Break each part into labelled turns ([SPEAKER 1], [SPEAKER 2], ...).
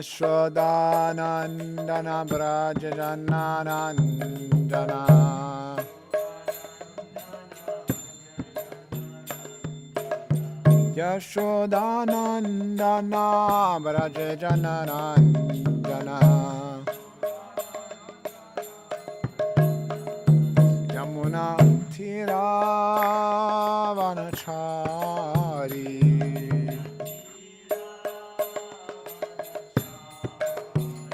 [SPEAKER 1] Yashodanandana Brajajananandana Yashodanandana Brajajananandana Yamuna Tiravanachari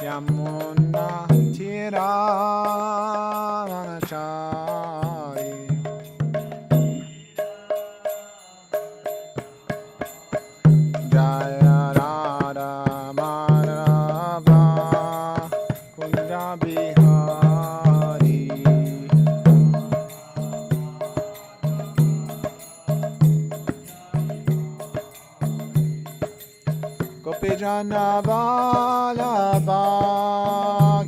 [SPEAKER 1] Yamuna Tiravanachari Jaya Radha Madhava Kunja Bihari Gopijana Vallabha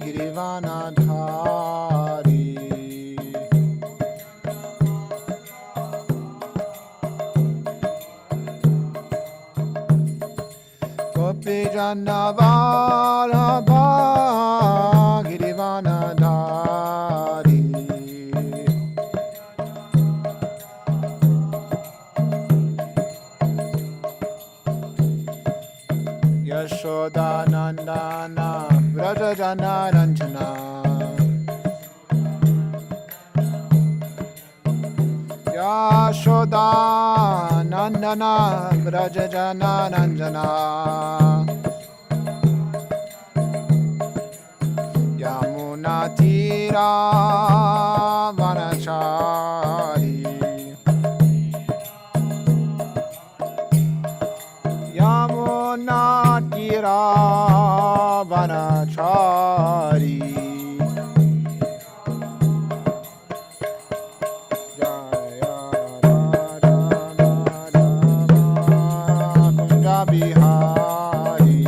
[SPEAKER 1] Girivanadhari Gopijana Vallabha Girivanadhari Yashodanandana Vrajajanarantana Yashodanandana Vrajajanarantana Yamunatira Vanachari Yamunatira Vanachari Jaya Radha Madhava Kunja Bihari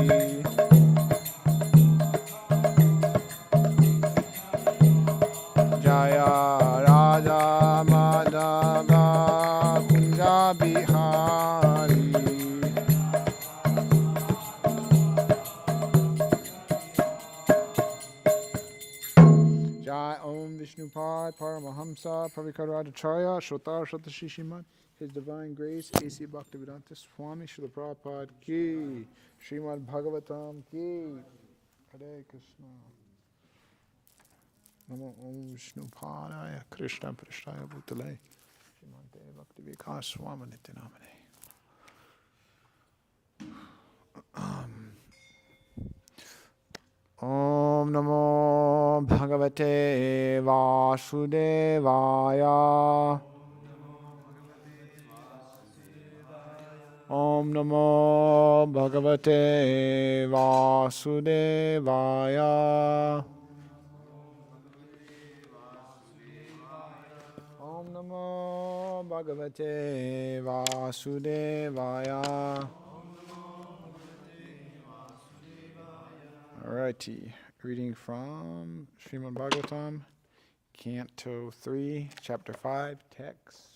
[SPEAKER 1] Jaya Radha Madhava Kunja Bihari Jai Om Vishnupad Paramahamsa Pravikaradacharya Shotar Shatashishiman His Divine Grace A.C. Bhaktivedanta Swami Srila Prabhupada Ki Srimad Bhagavatam Ki Hare Krishna Namo Om Vishnupadaya Krishna Prasthaya Bhutale Srimante Bhaktivikas Swami Nityanamane Om Namo Bhagavate Vasudevaya Om Namo Bhagavate Vasudevaya Om Namo Bhagavate Vasudevaya Alrighty, reading from Srimad Bhagavatam, Canto 3, Chapter 5, Text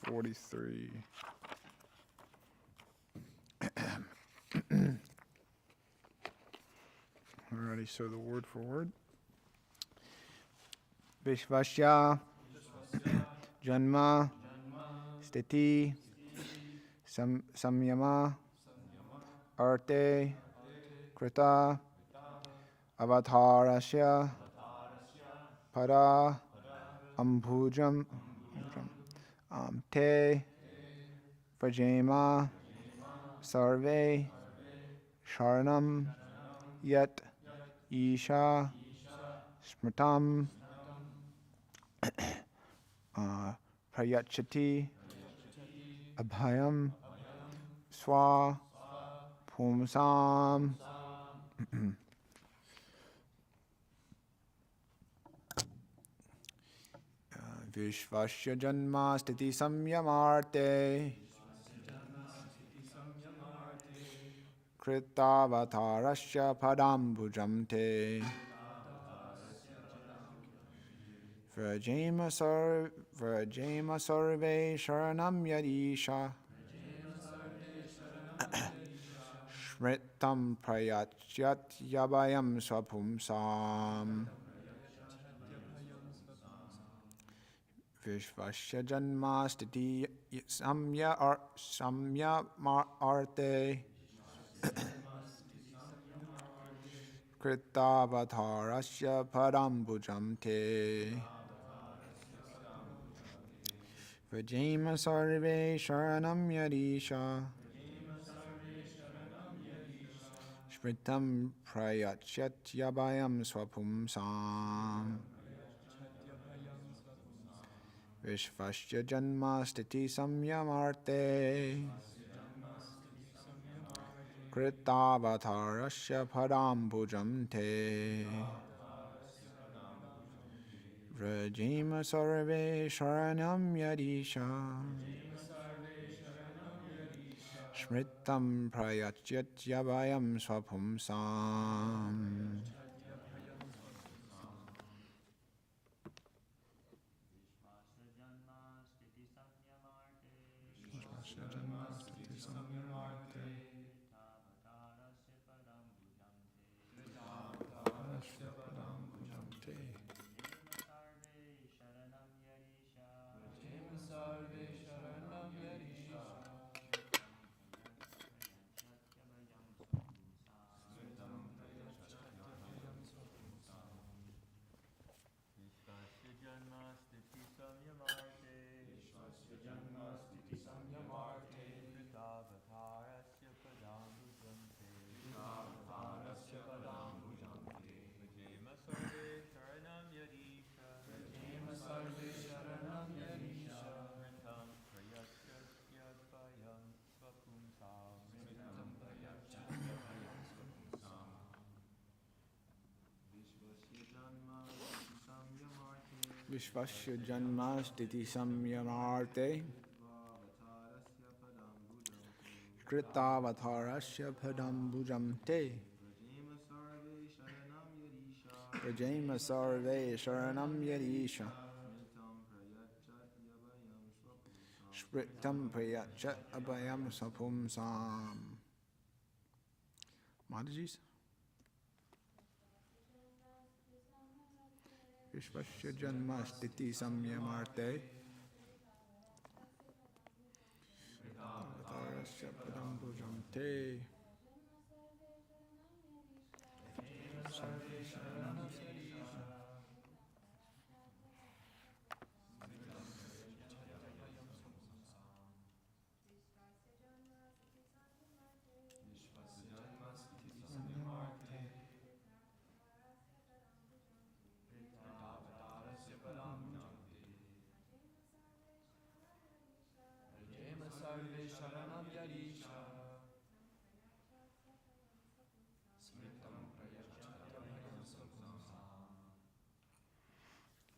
[SPEAKER 1] 43. Alrighty, so the word for word. Vishvasya, Janma, Sthiti, Samyama, Arte, Krita, Avatarasya, Para, Ambhujam, Te, Vrajema, Sarve, Sharanam, Yat, Isha, Smritam, Prayachati, Abhayam, Swa, Pumsam, Vishvasya Janma Sthiti Samyamarte Kritavatarasya Padambujam Te Vrajema Sarve Sharanam Yadisha Shritam prayachyat yabayam swapumsam. Vishvasya janmastiti samya arte. Kritavatharasya padambujam te. Vajima sarve sharanam yadisha. Shritam prayachyat yabayam swapumsam. Vishvasya janmastiti samyamarte. Kritavatharasya padambujam te. Vrajima sarve sharanam yadisha. Shritam prayachyat yabayam swapumsam. Vishvasya janmastiti samyamarte. Kritavatharasya padambujam te. Vrajima sarve sharanam yadisha. Shritam prayachyat abhayam swapumsam. Mataji's? Vishvasya janmastiti samyamarte. Kritavatharasya padambujam te.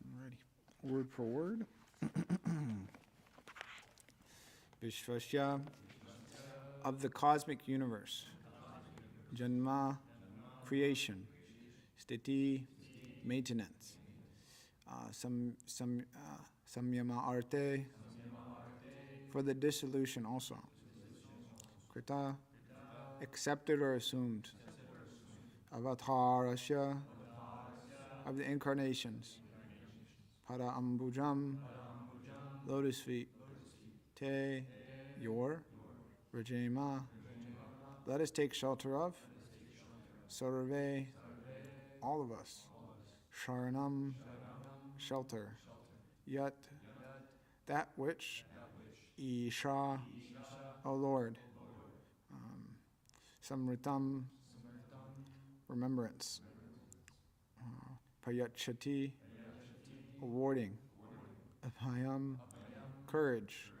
[SPEAKER 1] Alrighty. Word for word. Vishvasya, of the cosmic universe. Janma, creation. Stiti, maintenance. Samyama arte, for the dissolution also. Krita, accepted or assumed. Avatarasya, of the incarnations. Pada ambujam, lotus feet. Te, your. Rajema, let us take shelter of. Sarve, all of us. Sharanam, shelter. Yat, that which. Isha, O Lord. Samritam, remembrance. Payachati, awarding. Abhayam, courage.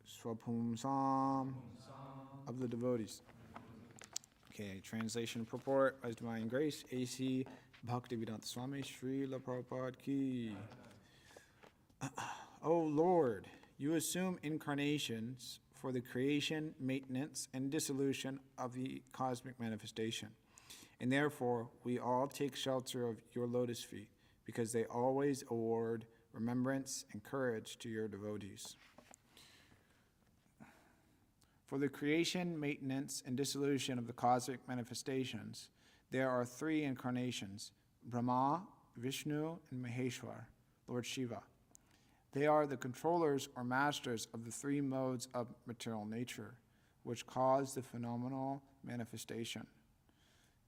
[SPEAKER 1] Swapumsam, of the devotees. Okay, translation purport by His Divine Grace, A.C. Bhaktivedanta Swami Srila Prabhupada Ki. O Lord, you assume incarnations for the creation, maintenance, and dissolution of the cosmic manifestation. And therefore, we all take shelter of your lotus feet, because they always award remembrance and courage to your devotees. For the creation, maintenance, and dissolution of the cosmic manifestations, there are three incarnations, Brahma, Vishnu, and Maheshwar, Lord Shiva. They are the controllers or masters of the three modes of material nature, which cause the phenomenal manifestation.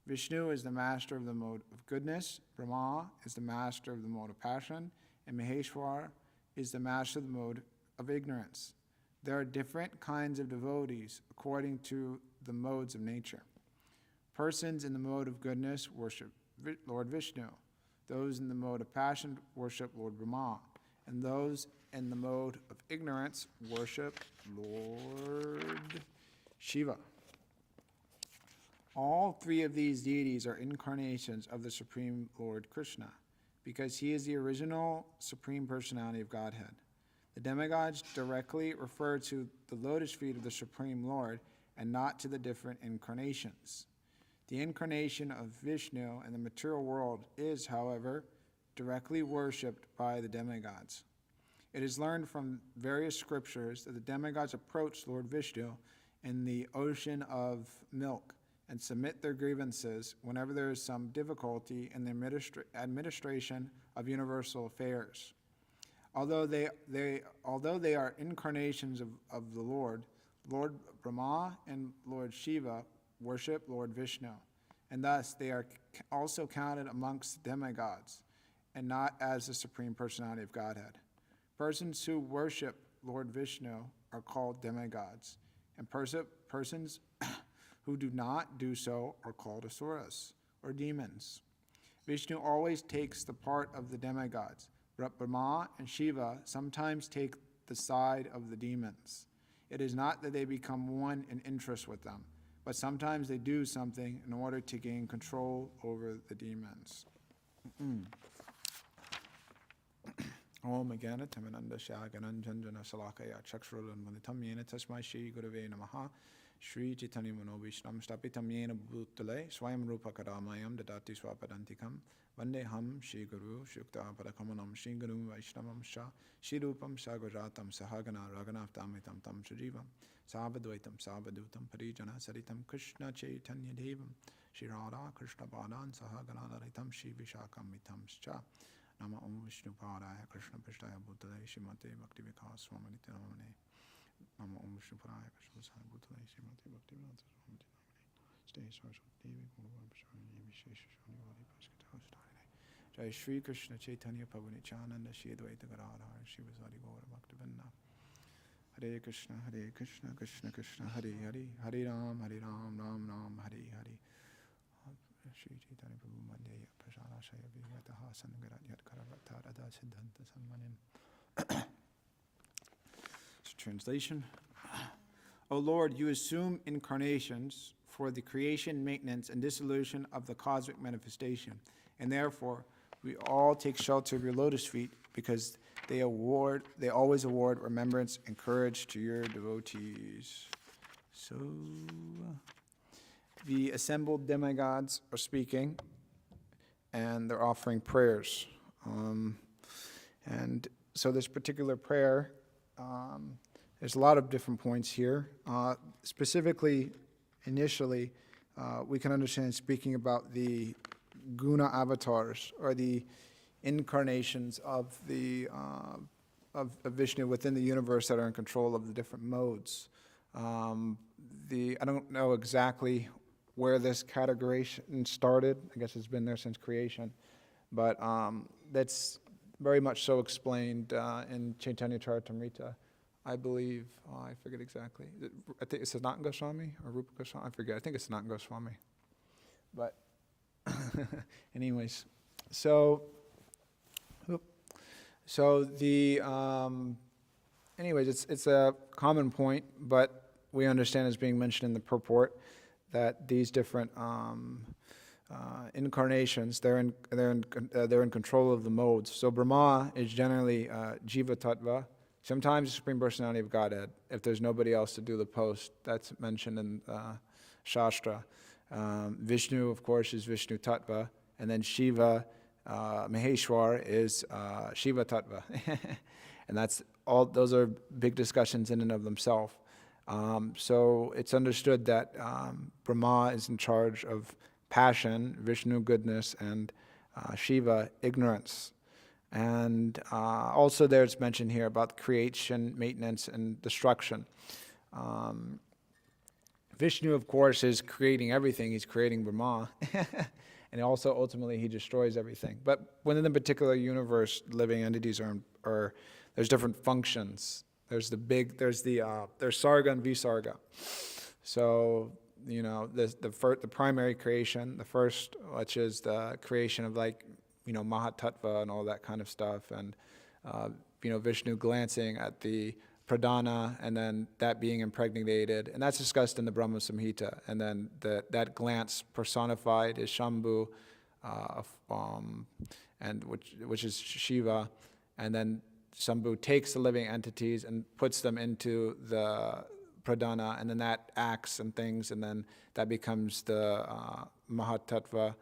[SPEAKER 1] Vishnu is the master of the mode of goodness, Brahma is the master of the mode of passion, and Maheshwar is the master of the mode of ignorance. There are different kinds of devotees according to the modes of nature. Persons in the mode of goodness worship Lord Vishnu. Those in the mode of passion worship Lord Brahma. And those in the mode of ignorance worship Lord Shiva. All three of these deities are incarnations of the Supreme Lord Krishna, because he is the original Supreme Personality of Godhead. The demigods directly refer to the lotus feet of the Supreme Lord and not to the different incarnations. The incarnation of Vishnu in the material world is, however, directly worshipped by the demigods. It is learned from various scriptures that the demigods approach Lord Vishnu in the ocean of milk and submit their grievances whenever there is some difficulty in the administration of universal affairs. Although they are incarnations of the Lord Brahma and Lord Shiva worship Lord Vishnu, and thus they are also counted amongst demigods, and not as the Supreme Personality of Godhead. Persons who worship Lord Vishnu are called demigods, and persons who do not do so are called asuras, or demons. Vishnu always takes the part of the demigods, but Brahma and Shiva sometimes take the side of the demons. It is not that they become one in interest with them, but sometimes they do something in order to gain control over the demons. Om Agana Tamananda Shaganan Janjana Salakaya Chakshrulan Manitam Yena Tasmai Shri Gurave Namaha Shri Chaitanya Manobhishnam Stapitam Yena Bhutale Swayam Rupa Kadamayam Dadati Swapadantikam Vandeham Shri Guru Shukta Padakamanam Shri Guru Vaishnamam Sha Shri Rupam Sagaratam Sahagana Raganavtamitam Tam Shajivam Savadvaitam Savadutam Parijana Saritam Krishna Chaitanya Devam Shri Radha Krishna Padan Sahagana Laritam Shri Vishakam Mitam Scha Nama Om Vishnu Paraya Krishna Pishtaya Bhutale Shrimate Bhakti Vikas Swami Namane Nama Om Vishnu Paraya Krishna Pishtaya Bhutale Shrimate Bhakti Vikas Swami Namane Stay Saraswati Devi Guru Vishnu Devi Shesha Shani Vali Paskita Stare Jai Shri Krishna Chaitanya Prabhu Nityananda Shri Advaita Gadadhar Shri Vasari Gaura Bhaktivinoda Hare Krishna Krishna Krishna Hare Hare Hare Ram Ram Ram Hare Hare Shri Chaitanya Prabhu Mandeya Prasada Shaya Vivataha Sangarat Yat Karavata Radha Siddhanta Sammanin. So translation. O Lord, you assume incarnations for the creation, maintenance, and dissolution of the cosmic manifestation, and therefore we all take shelter of your lotus feet, because they always award remembrance and courage to your devotees. So the assembled demigods are speaking, and they're offering prayers. And so this particular prayer, there's a lot of different points here. Specifically, initially, we can understand speaking about the guna avatars, or the incarnations of the of Vishnu within the universe that are in control of the different modes. I don't know exactly where this categorization started. I guess it's been there since creation, but that's very much so explained in Chaitanya Charitamrita, I believe. I forget exactly. I think it's Sanatana Goswami or Rupa Goswami. I forget. I think it's Sanatana Goswami. But anyways, so the anyways, it's a common point, but we understand as being mentioned in the purport that these different incarnations, they're in control of the modes. So Brahma is generally Jiva Tattva, sometimes the Supreme Personality of Godhead, if there's nobody else to do the post. That's mentioned in Shastra. Vishnu, of course, is Vishnu Tattva, and then Shiva, Maheshwar is Shiva Tattva. And that's all. Those are big discussions in and of themselves. So it's understood that Brahma is in charge of passion, Vishnu goodness, and Shiva ignorance. And also there's mention here about creation, maintenance, and destruction. Vishnu, of course, is creating everything. He's creating Brahma. And also, ultimately, he destroys everything. But within the particular universe, living entities are there's different functions. There's Sarga and Visarga. So, the primary creation, the first, which is the creation of Mahatattva and all that kind of stuff, and Vishnu glancing at the pradhana and then that being impregnated, and that's discussed in the Brahma Samhita. And then that glance personified is Shambhu, and which is Shiva, and then Shambhu takes the living entities and puts them into the pradhana, and then that acts and things, and then that becomes the Mahatattva,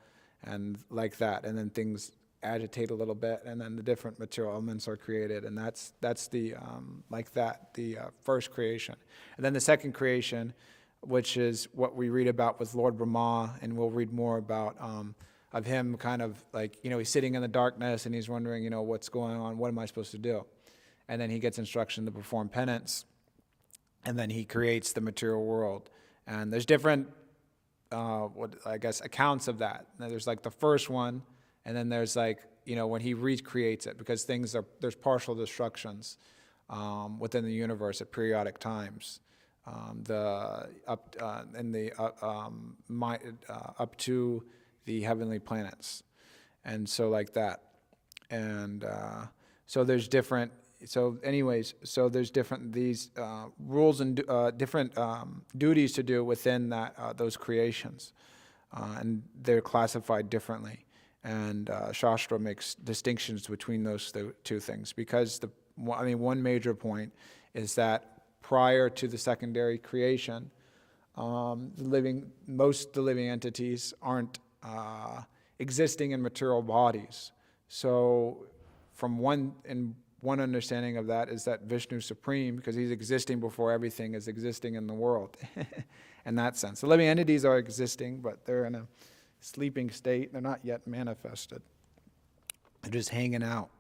[SPEAKER 1] and like that, and then things agitate a little bit, and then the different material elements are created, and that's the first creation. And then the second creation, which is what we read about with Lord Brahma, and we'll read more about of him kind of he's sitting in the darkness and he's wondering, what's going on, what am I supposed to do? And then he gets instruction to perform penance, and then he creates the material world. And there's different accounts of that. Now, there's the first one, and then there's when he recreates it, because there's partial destructions within the universe at periodic times, up to the heavenly planets, and so like that, and so there's different. So there's different these rules and different duties to do within those creations, and they're classified differently. And Shastra makes distinctions between those two things, because one major point is that prior to the secondary creation, most of the living entities aren't existing in material bodies. So from one understanding of that is that Vishnu is supreme, because he's existing before everything is existing in the world. In that sense, the living entities are existing, but they're in a sleeping state. They're not yet manifested. They're just hanging out,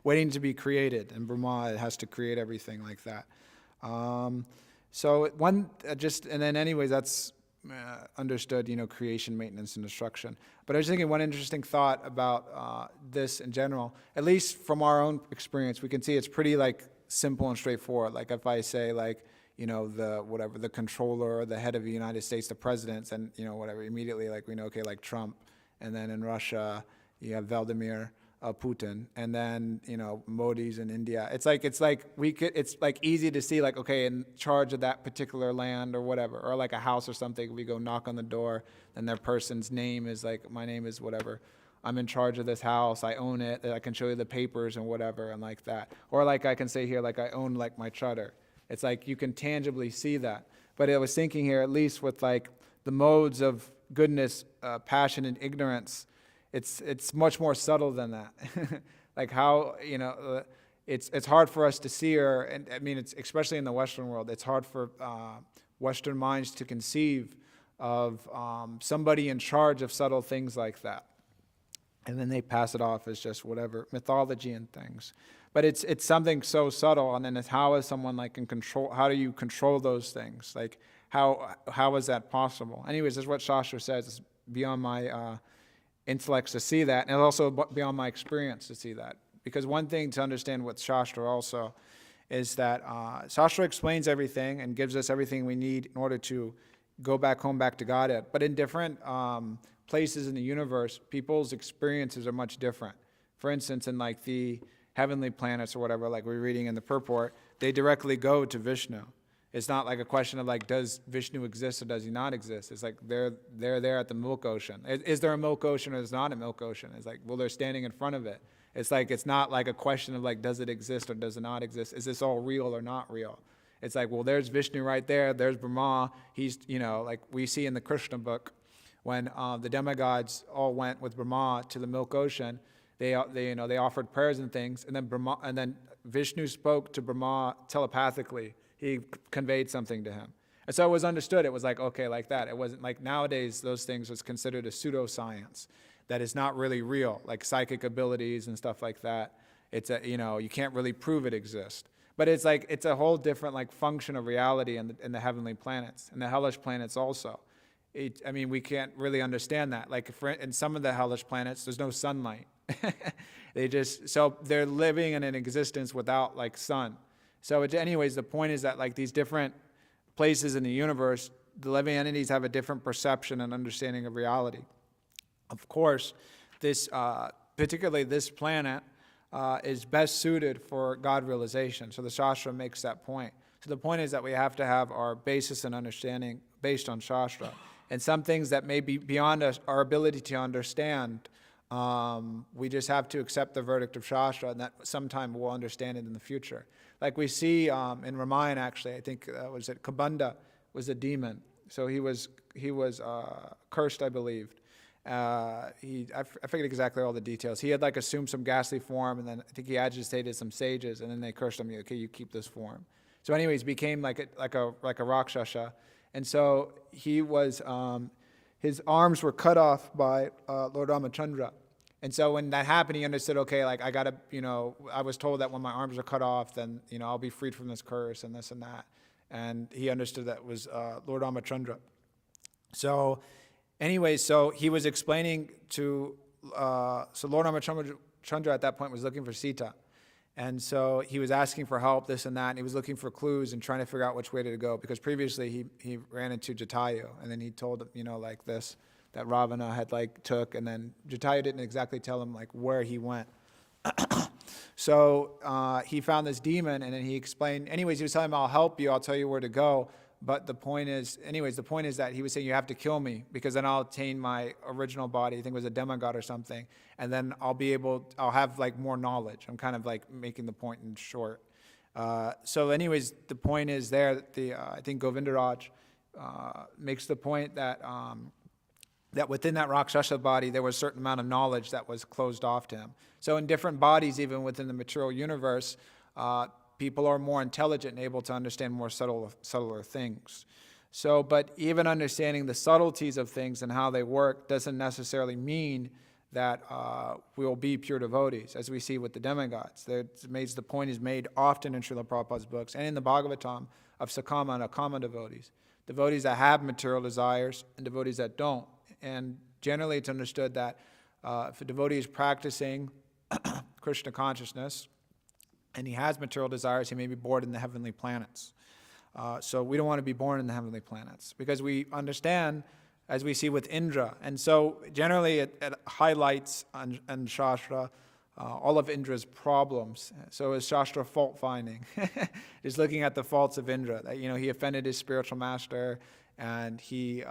[SPEAKER 1] waiting to be created. And Brahma has to create everything like that. That's understood, creation, maintenance, and destruction. But I was thinking one interesting thought about this in general, at least from our own experience, we can see it's pretty simple and straightforward. Like if I say the controller or the head of the United States, the president, and immediately we know, okay, like Trump, and then in Russia you have Vladimir Putin, and then Modi's in India. It's easy to see okay, in charge of that particular land or whatever, or a house or something. We go knock on the door, and their person's name is my name is whatever. I'm in charge of this house. I own it. I can show you the papers and whatever, and like that. Or I can say here I own my charter. It's you can tangibly see that. But I was thinking here, at least with the modes of goodness, passion, and ignorance, it's much more subtle than that. How it's hard for us to see, or and I mean it's especially in the Western world, it's hard for Western minds to conceive of somebody in charge of subtle things like that, and then they pass it off as just whatever mythology and things. But it's something so subtle, and then it's how is someone in control? How do you control those things? How is that possible? Anyways, this is what Shastra says. It's beyond my intellects to see that, and also beyond my experience to see that. Because one thing to understand with Shastra also is that Shastra explains everything and gives us everything we need in order to go back home, back to Godhead. But in different places in the universe, people's experiences are much different. For instance, in the heavenly planets or whatever, we're reading in the purport, they directly go to Vishnu. It's not a question of does Vishnu exist or does he not exist? It's they're there at the milk ocean. Is there a milk ocean or is not a milk ocean? It's they're standing in front of it. It's it's not a question of does it exist or does it not exist? Is this all real or not real? It's there's Vishnu right there. There's Brahma. He's we see in the Krishna book when the demigods all went with Brahma to the milk ocean. They offered prayers and things, and then Vishnu spoke to Brahma telepathically. He conveyed something to him. And so it was understood. It was like, okay, like that. It wasn't like nowadays those things was considered a pseudoscience that is not really real, like psychic abilities and stuff like that. It's you can't really prove it exists. But it's like, it's a whole different like function of reality in the heavenly planets, and the hellish planets also. We can't really understand that. Like in some of the hellish planets, there's no sunlight. So they're living in an existence without like sun. So anyways, the point is that like these different places in the universe, the living entities have a different perception and understanding of reality. Of course, particularly this planet is best suited for God realization. So the Shastra makes that point. So the point is that we have to have our basis and understanding based on Shastra. And some things that may be beyond our ability to understand, we just have to accept the verdict of Shastra, and that sometime we'll understand it in the future. Like we see in Ramayana, actually, I think was it Kabanda was a demon. So he was cursed, I believe. I forget exactly all the details. He had like assumed some ghastly form, and then I think he agitated some sages, and then they cursed him. Okay, you keep this form. So, anyways, became like a Rakshasa, and so he was. His arms were cut off by Lord Ramachandra, and so when that happened, he understood. Okay, like I gotta, I was told that when my arms are cut off, then I'll be freed from this curse and this and that, and he understood that was Lord Ramachandra. So. Anyway, so he was explaining to, so Lord Ramachandra at that point was looking for Sita. And so he was asking for help, this and that, and he was looking for clues and trying to figure out which way to go, because previously he ran into Jatayu, and then he told, like this, that Ravana had like took, and then Jatayu didn't exactly tell him like where he went. So he found this demon, and then he explained, anyways, he was telling him, I'll help you, I'll tell you where to go. But the point is that he was saying, you have to kill me, because then I'll attain my original body. I think it was a demigod or something. And then I'll have like more knowledge. I'm kind of like making the point in short. So anyways, the point is there that I think Govindaraj makes the point that that within that Rakshasa body, there was a certain amount of knowledge that was closed off to him. So in different bodies, even within the material universe, people are more intelligent and able to understand more subtler things. So, but even understanding the subtleties of things and how they work doesn't necessarily mean that we will be pure devotees, as we see with the demigods. The point is made often in Srila Prabhupada's books and in the Bhagavatam of Sakama and Akama devotees. Devotees that have material desires and devotees that don't. And generally it's understood that if a devotee is practicing Krishna consciousness, and he has material desires, he may be born in the heavenly planets. So we don't want to be born in the heavenly planets, because we understand, as we see with Indra, and so generally it highlights on Shastra all of Indra's problems. So is Shastra fault finding? Is looking at the faults of Indra. That, he offended his spiritual master, and he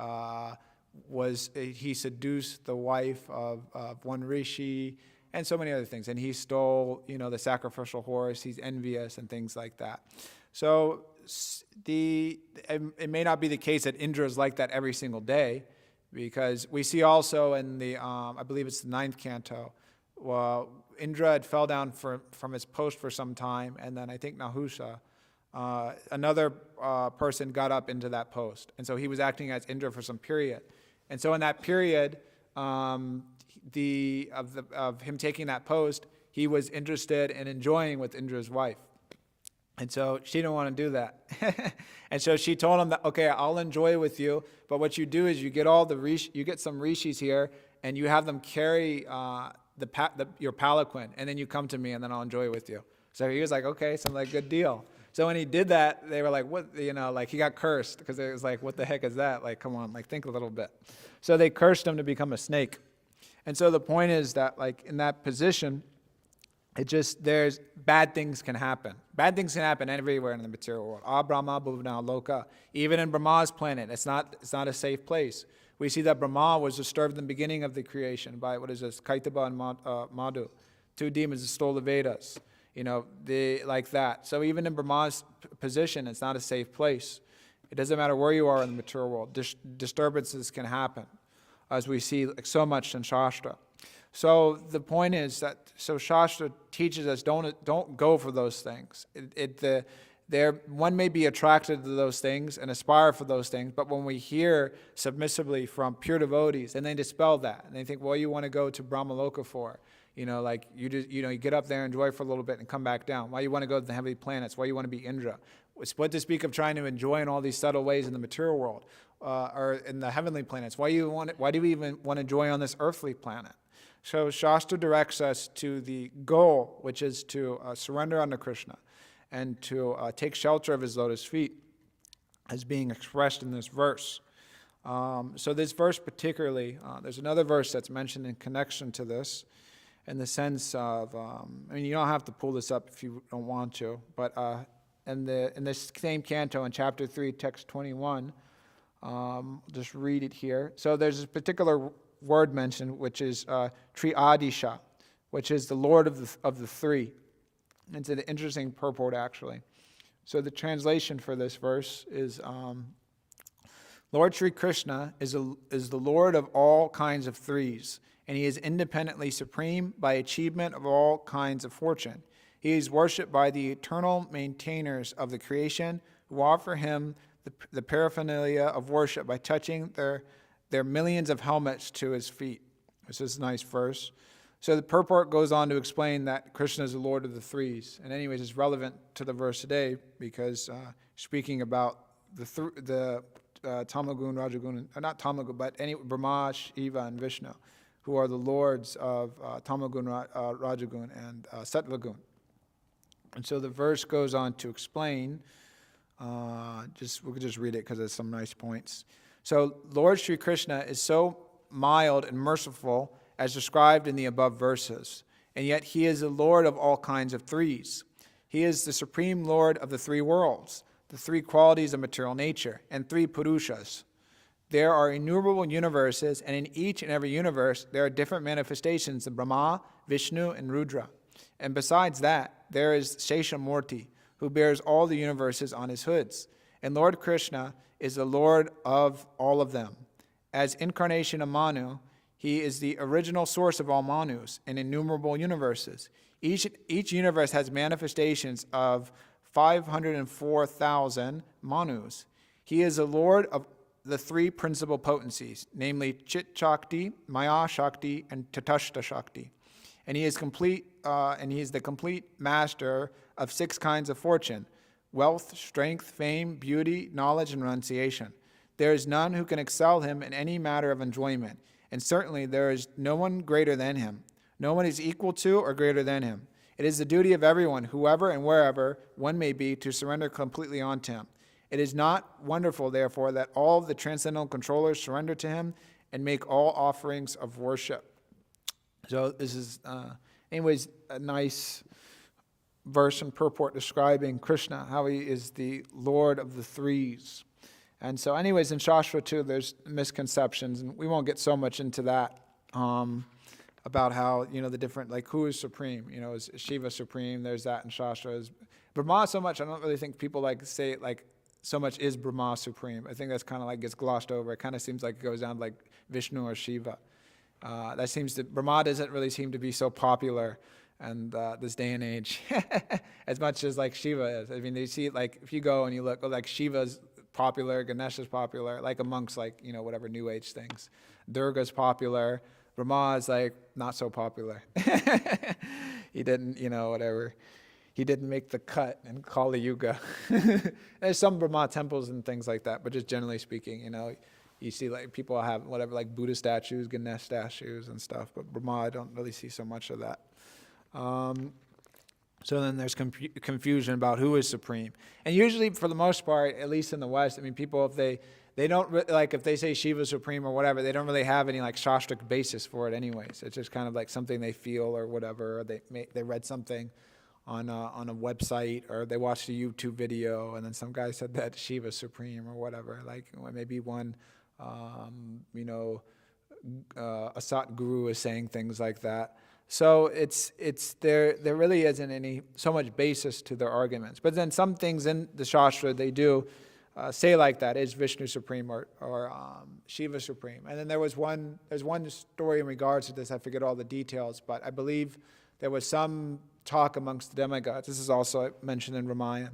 [SPEAKER 1] seduced the wife of one rishi, and so many other things. And he stole, the sacrificial horse. He's envious and things like that. So it may not be the case that Indra is like that every single day, because we see also in the, I believe it's the 9th canto, Indra had fell down from his post for some time, and then I think Nahusha, another person got up into that post. And so he was acting as Indra for some period. And so in that period, of him taking that post, he was interested in enjoying with Indra's wife. And so she didn't want to do that. And so she told him that, okay, I'll enjoy with you, but what you do is you get you get some rishis here, and you have them carry your palanquin, and then you come to me, and then I'll enjoy with you. So he was like, okay, so I'm like, good deal. So when he did that, they were like, what, like he got cursed, because it was like, what the heck is that? Like, come on, like think a little bit. So they cursed him to become a snake. And so the point is that, like, in that position, there's bad things can happen. Bad things can happen everywhere in the material world. Brahma bhuvna loka. Even in Brahma's planet, it's not a safe place. We see that Brahma was disturbed in the beginning of the creation by, Kaitaba and Madhu, 2 demons that stole the Vedas. Like that. So even in Brahma's position, it's not a safe place. It doesn't matter where you are in the material world. Disturbances can happen, as we see so much in Shastra. So the point is that Shastra teaches us don't go for those things. one may be attracted to those things and aspire for those things, but when we hear submissively from pure devotees, and they dispel that, and they think, well, you want to go to Brahmaloka for, like you get up there, enjoy for a little bit, and come back down. Why you want to go to the heavenly planets? Why you want to be Indra? What to speak of trying to enjoy in all these subtle ways in the material world or in the heavenly planets? Why do we even want to enjoy on this earthly planet? So Shastra directs us to the goal, which is to surrender unto Krishna and to take shelter of his lotus feet, as being expressed in this verse. So this verse particularly, there's another verse that's mentioned in connection to this, in the sense of, you don't have to pull this up if you don't want to, but in this same canto, in chapter 3, text 21, just read it here. So there's a particular word mentioned, which is Triadisha, which is the Lord of the three. It's an interesting purport, actually. So the translation for this verse is, Lord Sri Krishna is the Lord of all kinds of threes, and he is independently supreme by achievement of all kinds of fortune. He is worshipped by the eternal maintainers of the creation, who offer him the paraphernalia of worship by touching their millions of helmets to his feet. This is a nice verse. So the purport goes on to explain that Krishna is the Lord of the threes. And anyways, it's relevant to the verse today because speaking about the Tamagun, Rajagun, not Tamagun, but Brahma, Shiva, and Vishnu, who are the lords of Tamagun, Rajagun, and Sattvagun. And so the verse goes on to explain, we could just read it because there's some nice points. So Lord Sri Krishna is so mild and merciful as described in the above verses, and yet he is the Lord of all kinds of threes. He is the supreme Lord of the three worlds, the three qualities of material nature, and three Purushas. There are innumerable universes, and in each and every universe there are different manifestations of Brahma, Vishnu, and Rudra. And besides that, there is Sheshamurti, who bears all the universes on his hoods. And Lord Krishna is the Lord of all of them. As incarnation of Manu, he is the original source of all Manus in innumerable universes. Each universe has manifestations of 504,000 Manus. He is the Lord of the three principal potencies, namely Chit Shakti, Maya Shakti, and Tatashta Shakti. And he is the complete master of 6 kinds of fortune: wealth, strength, fame, beauty, knowledge, and renunciation. There is none who can excel him in any matter of enjoyment, and certainly there is no one greater than him. No one is equal to or greater than him. It is the duty of everyone, whoever and wherever one may be, to surrender completely unto him. It is not wonderful, therefore, that all the transcendental controllers surrender to him and make all offerings of worship. So this is, anyways, a nice verse and purport describing Krishna, how he is the Lord of the threes. And so anyways, in Shastra too, there's misconceptions, and we won't get so much into that, about how, the different, like, who is supreme? Is Shiva supreme? There's that in Shastra. Is Brahma so much, I don't really think people say, so much is Brahma supreme. I think that's kind of gets glossed over. It kind of seems like it goes down like Vishnu or Shiva. Brahma doesn't really seem to be so popular and this day and age as much as Shiva is. I mean, they see if you go and you look, Shiva's popular, Ganesha's popular, amongst whatever New Age things. Durga's popular. Brahma is not so popular. He didn't, whatever. He didn't make the cut in Kali Yuga. There's some Brahma temples and things like that, but just generally speaking, you see people have whatever Buddha statues, Ganesh statues and stuff, but Brahma, I don't really see so much of that. So then there's confusion about who is supreme. And usually, for the most part, at least in the West, people, if they don't, if they say Shiva supreme or whatever, they don't really have any shastric basis for it anyways. It's just kind of something they feel or whatever, or they read something on a website, or they watched a YouTube video, and then some guy said that Shiva supreme or whatever, maybe one, a Sat Guru is saying things like that. So there really isn't so much basis to their arguments. But then some things in the Shastra they do say like that, is Vishnu supreme or Shiva supreme. And then there's one story in regards to this, I forget all the details, but I believe there was some talk amongst the demigods. This is also mentioned in Ramayana.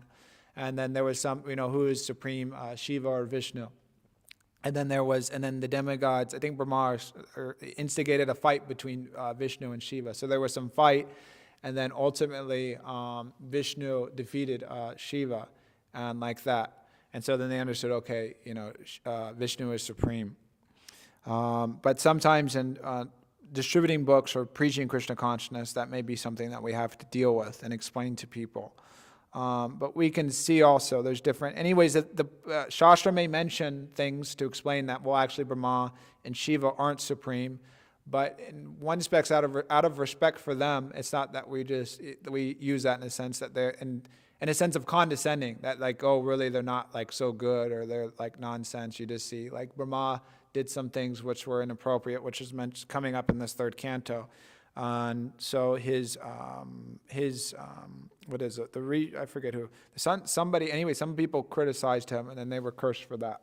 [SPEAKER 1] And then there was some, who is supreme, Shiva or Vishnu. And then the demigods, I think Brahma instigated a fight between Vishnu and Shiva. So there was some fight, and then ultimately Vishnu defeated Shiva, and like that. And so then they understood, okay, Vishnu is supreme. But sometimes in distributing books or preaching Krishna consciousness, that may be something that we have to deal with and explain to people. But we can see also there's different, anyways, that the Shastra may mention things to explain that, well, actually Brahma and Shiva aren't supreme, but in one aspect, out of respect for them, it's not that we use that in a sense that they're, in a sense of condescending, that like, oh, really, they're not like so good, or they're like nonsense. You just see, like Brahma did some things which were inappropriate, which is coming up in this third canto. So his what is it? I forget who. Somebody, anyway, some people criticized him, and then they were cursed for that.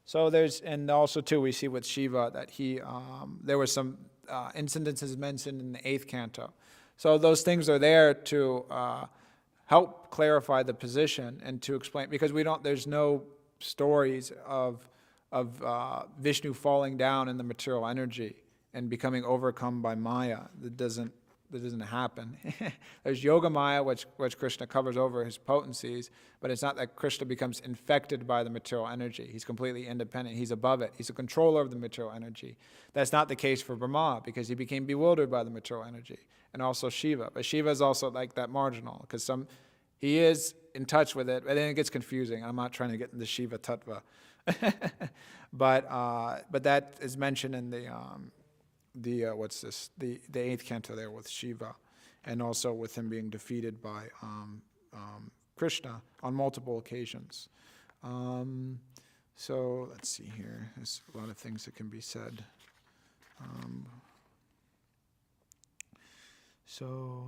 [SPEAKER 1] So and also too, we see with Shiva that there were some incidences mentioned in the 8th canto. So those things are there to help clarify the position and to explain, because there's no stories of Vishnu falling down in the material energy and becoming overcome by Maya. That doesn't happen. There's Yoga Maya, which Krishna covers over his potencies, but it's not that Krishna becomes infected by the material energy. He's completely independent. He's above it. He's a controller of the material energy. That's not the case for Brahma, because he became bewildered by the material energy, and also Shiva. But Shiva is also like that marginal, because he is in touch with it, but then it gets confusing. I'm not trying to get into Shiva Tattva. But that is mentioned in the 8th canto there with Shiva, and also with him being defeated by Krishna on multiple occasions. So let's see here. There's a lot of things that can be said. So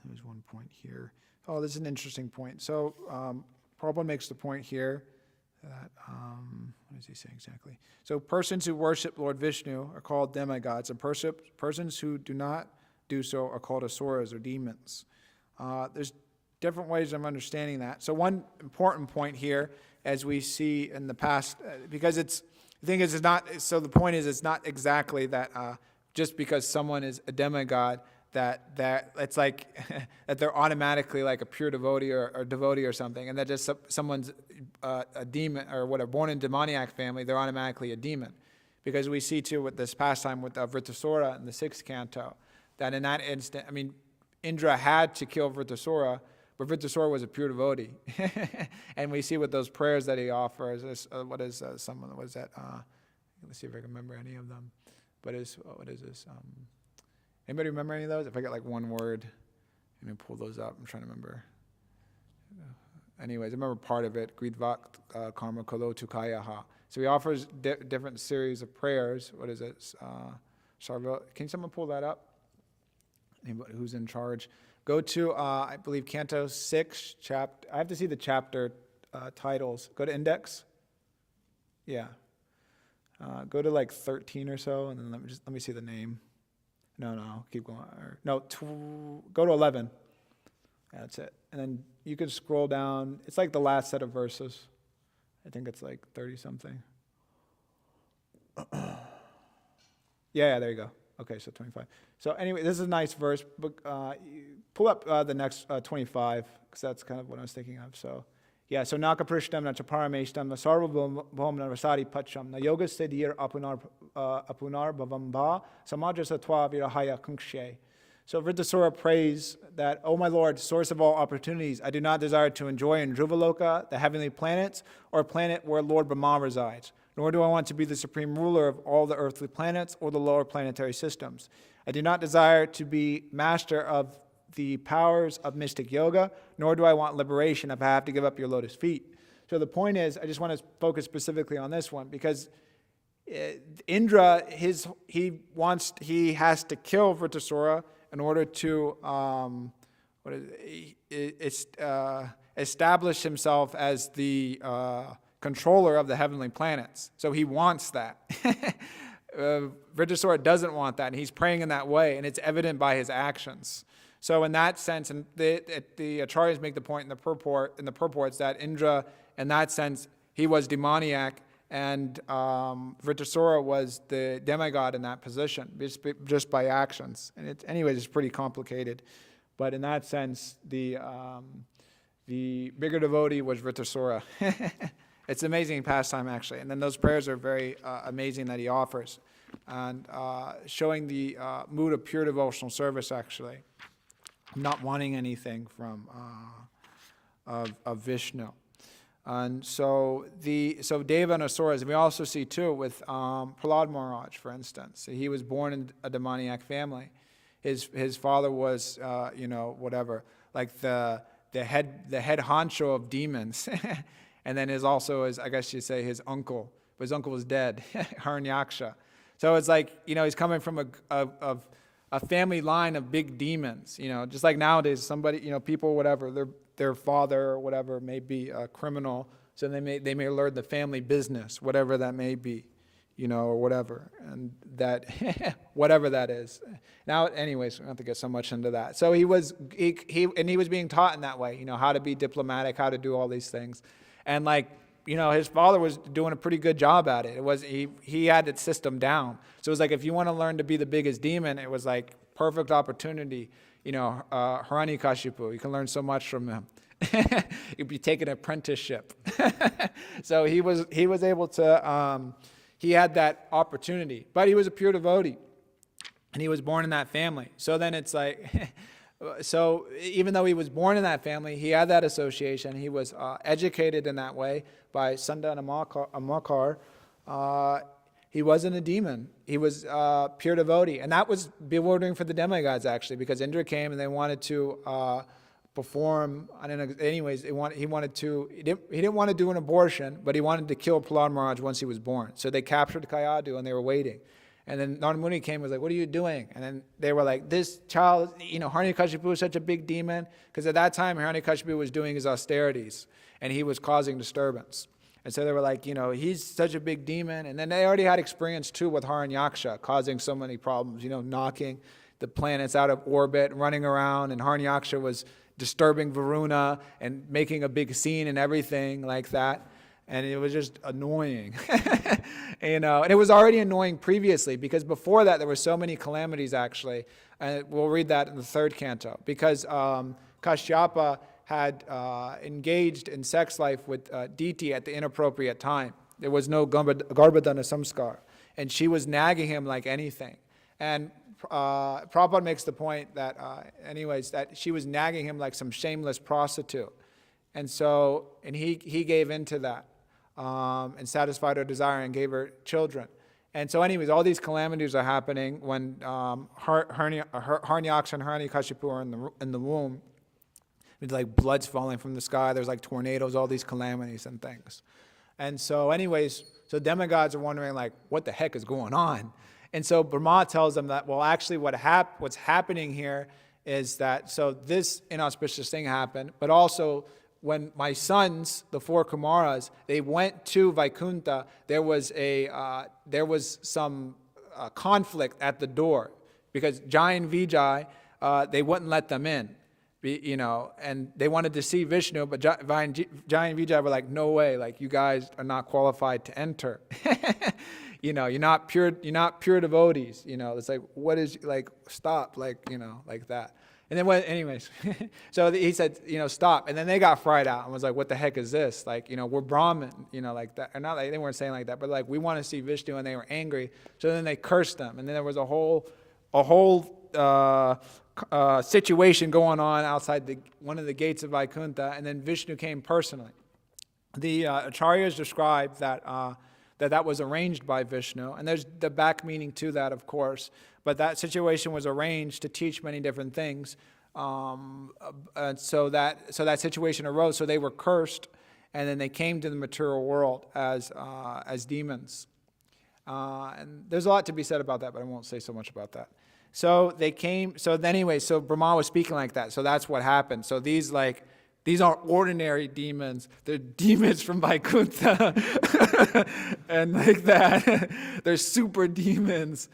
[SPEAKER 1] there's one point here. Oh, this is an interesting point. So Prabhupada makes the point here that, what does he say exactly? So persons who worship Lord Vishnu are called demigods, and persons who do not do so are called asuras or demons. There's different ways of understanding that. So one important point here, as we see in the past, because the point is it's not exactly that just because someone is a demigod, that it's like that they're automatically like a pure devotee or devotee or something, and that just someone's a demon or whatever, born in demoniac family, they're automatically a demon. Because we see too with this pastime with Vritasura in the 6th canto, that in that instant, Indra had to kill Vritasura, but Vritasura was a pure devotee. And we see with those prayers that he offers, let's see if I can remember any of them. What is this? Anybody remember any of those? If I get like one word, let me pull those up. I'm trying to remember. Anyways, I remember part of it. Gridvakt karma kalo tukayaha. So he offers different series of prayers. What is it? Can someone pull that up? Anybody who's in charge? Go to, I believe, Canto 6, chapter. I have to see the chapter titles. Go to index. Yeah. Go to like 13 or so, and then let me see the name. No, keep going. Go to 11. That's it. And then you can scroll down. It's like the last set of verses. I think it's like 30-something. Yeah, there you go. Okay, so 25. So anyway, this is a nice verse. But pull up the next 25, because that's kind of what I was thinking of. So, yeah, so Nakaprishtam, na Chaparameshtam, na Sarvabhom, na Rasari Pacham, na Yoga Siddhir Apunar Bhavamba, Samaja Satwa Virahaya Kunkshe. So Vritasura prays that, O my Lord, source of all opportunities, I do not desire to enjoy in Dhruvaloka, the heavenly planets, or a planet where Lord Brahma resides, nor do I want to be the supreme ruler of all the earthly planets or the lower planetary systems. I do not desire to be master of the powers of mystic yoga, nor do I want liberation if I have to give up your lotus feet. So the point is, I just want to focus specifically on this one, because Indra, he has to kill Vritasura in order to establish himself as the controller of the heavenly planets. So he wants that. Vritasura doesn't want that, and he's praying in that way, and it's evident by his actions. So in that sense, and the Acharyas make the point in the purports that Indra, in that sense, he was demoniac, and Vritrasura was the demigod in that position, just by actions. And anyways, it's pretty complicated. But in that sense, the bigger devotee was Vritrasura. It's an amazing pastime, actually. And then those prayers are very amazing that he offers, and showing the mood of pure devotional service, actually, not wanting anything from of Vishnu. And so Deva and Asuras, we also see too with Prahlad Maharaj, for instance. He was born in a demoniac family. His father was whatever, like the head honcho of demons, and then I guess you'd say his uncle. But his uncle was dead, Haranyaksha. So it's like, he's coming from a family line of big demons. Just like nowadays, somebody, people, whatever, their father or whatever may be a criminal, so they may learn the family business, whatever that may be, or whatever, and that whatever that is. Now, anyways, we don't have to get so much into that. So he was being taught in that way, how to be diplomatic, how to do all these things, and his father was doing a pretty good job at it. It was he had its system down. So it was like, if you want to learn to be the biggest demon, it was like perfect opportunity. Hiranyakashipu, you can learn so much from him. You'd be taking an apprenticeship. So he was able to. He had that opportunity, but he was a pure devotee, and he was born in that family. So then it's like. So even though he was born in that family, he had that association. He was educated in that way by Sunda and Amakar. He wasn't a demon. He was pure devotee. And that was bewildering for the demigods, actually, because Indra came and they wanted to perform. I don't know. Anyways, he didn't want to do an abortion, but he wanted to kill Prahlad Maharaj once he was born. So they captured Kayadu and they were waiting. And then Narada Muni came and was like, what are you doing? And then they were like, this child, Hiranyakashipu is such a big demon. Because at that time, Hiranyakashipu was doing his austerities, and he was causing disturbance. And so they were like, he's such a big demon. And then they already had experience, too, with Haranyaksha, causing so many problems, knocking the planets out of orbit, running around. And Haranyaksha was disturbing Varuna and making a big scene and everything like that. And it was just annoying, and it was already annoying previously, because before that there were so many calamities, actually. And we'll read that in the 3rd canto, because Kashyapa had engaged in sex life with Diti at the inappropriate time. There was no Garbhadana Samskar, and she was nagging him like anything. And Prabhupada makes the point that, that she was nagging him like some shameless prostitute. And he gave in to that. And satisfied her desire and gave her children. And so anyways, all these calamities are happening when Haranyaksha and Hiranyakashipu are in the womb. With like blood's falling from the sky, there's like tornadoes, all these calamities and things. And so anyways, so demigods are wondering like, what the heck is going on? And so Brahma tells them that, well, actually what's happening here is that, so this inauspicious thing happened, but also when my sons, the 4 Kumaras, they went to Vaikuntha, there was some conflict at the door, because Jai and Vijay, they wouldn't let them in, and they wanted to see Vishnu, but Jai and Vijay were like, no way, like you guys are not qualified to enter. You're not pure devotees. It's like, what is, like, stop, like that. And then anyways, so he said, stop. And then they got fried out and was like, what the heck is this? Like, we're Brahmin, like that. Or not like, they weren't saying like that, but like, we want to see Vishnu, and they were angry. So then they cursed them. And then there was a whole situation going on outside one of the gates of Vaikuntha. And then Vishnu came personally. The Acharyas describe that was arranged by Vishnu. And there's the back meaning to that, of course. But that situation was arranged to teach many different things. So that situation arose. So they were cursed, and then they came to the material world as demons. And there's a lot to be said about that, but I won't say so much about that. So they came. So anyway, so Brahma was speaking like that. So that's what happened. So these aren't ordinary demons. They're demons from Vaikuntha, and like that. They're super demons.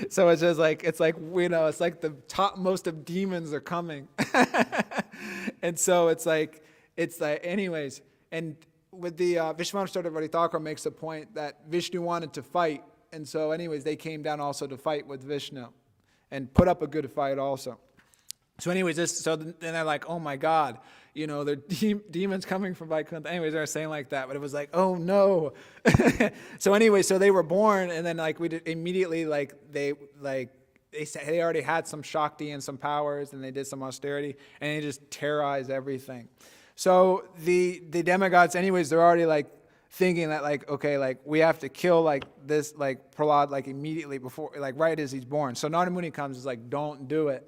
[SPEAKER 2] So it's just like, it's like the topmost of demons are coming. And so it's like, anyways, and with the Vishwamshtara Thakur makes a point that Vishnu wanted to fight, and so anyways, they came down also to fight with Vishnu, and put up a good fight also. So anyways, then they're like, oh my God, they're demons coming from Vaikuntha. Anyways, they were saying like that, but it was like, oh no. So anyway, so they were born, and then like we did immediately, they said they already had some Shakti and some powers, and they did some austerity, and they just terrorized everything. So the demigods, anyways, they're already like thinking that like, okay, like we have to kill like this, like Prahlad, like immediately before, like right as he's born. So Narada Muni comes and is like, don't do it.